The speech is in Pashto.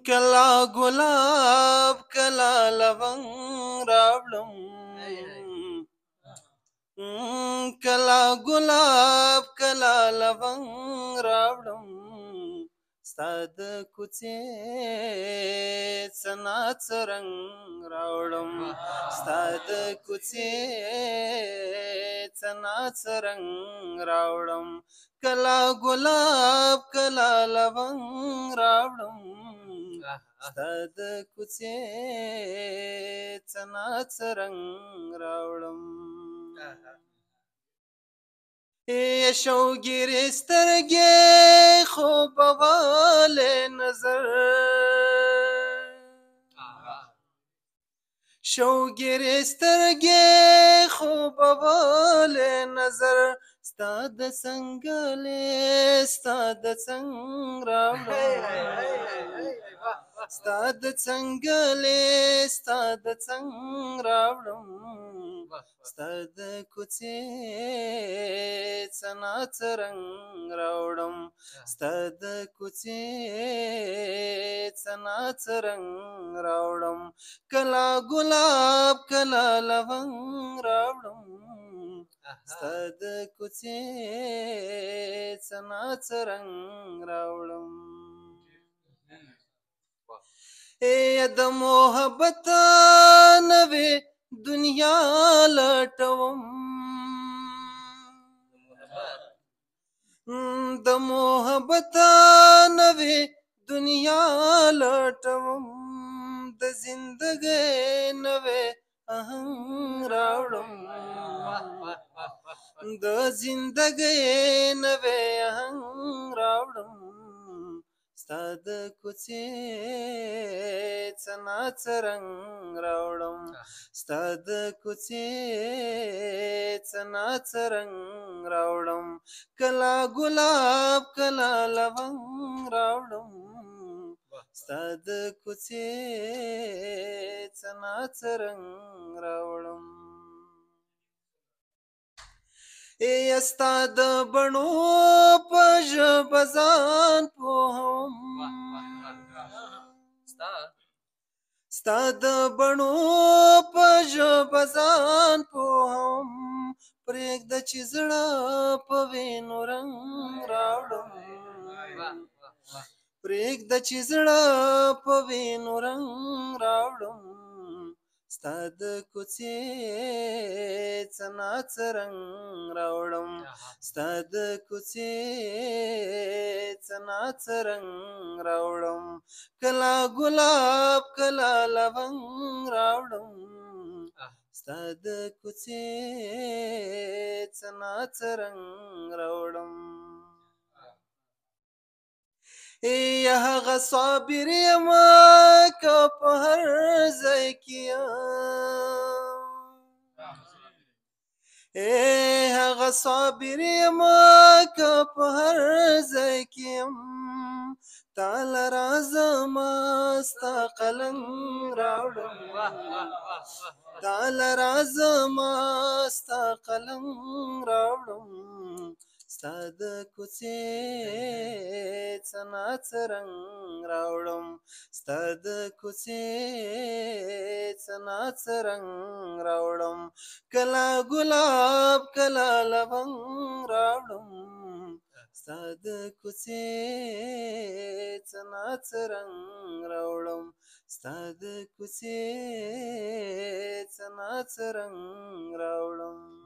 کلا ګلاب کلا لونګ راوړم کلا ګلاب کلا لونګ راوړم ستا د کوڅې څنا څرنګ راوړم ستا د کوڅې څنا څرنګ راوړم کلا ګلاب کلا لونګ راوړم ستا د کوڅې څنا څرنګ راوړم شوګیرې سترګې خوبواله نظر شوګیرې سترګې خوبواله نظر ستا د څنګلې ستا د څنګ راوړم ستا د څنګلې ستا د څنګ راوړم ستا د کوڅې څنا څرنګ راوړم ستا د کوڅې څنا څرنګ راوړم کلا ګلاب کلا لونګ راوړم ستا د کوڅې څنا څرنګ راوړم د محبت نوې دنیا لټوم د محبت نوې دنیا لټوم د زندګۍ نوې آهنګ راوړم د زندګۍ نوې آهنګ راوړم ستا د کوڅې څنا څرنګ راوړم ستا د کوڅې څنا څرنګ راوړم کلا ګلاب کلا لونګ راوړم ستا د کوڅې څنا څرنګ راوړم ستا د بڼو په ژبه ځان پوهوم ستا د بڼو په ژبه ځان پوهوم پرېږده چې زړه په وینو رنګ راوړم پرېږده چې زړه په وینو رنګ راوړم ستا د کوڅې څنا څرنګ راوړم ستا د کوڅې څنا څرنګ راوړم کلا ګلاب کلا لونګ راوړم ستا د کوڅې څنا څرنګ راوړم هغه صابر یم که په هر ځای کې یم هغه صابر یم که په هر ځای کې یم تاله رازما ستا قلم راوړم تاله رازما ستا قلم راوړم ستا د کوڅې څنا څرنګ راوړم ستا د کوڅې څنا څرنګ راوړم کلا ګلاب کلا لونګ راوړم ستا د کوڅې څنا څرنګ راوړم ستا د کوڅې څنا څرنګ راوړم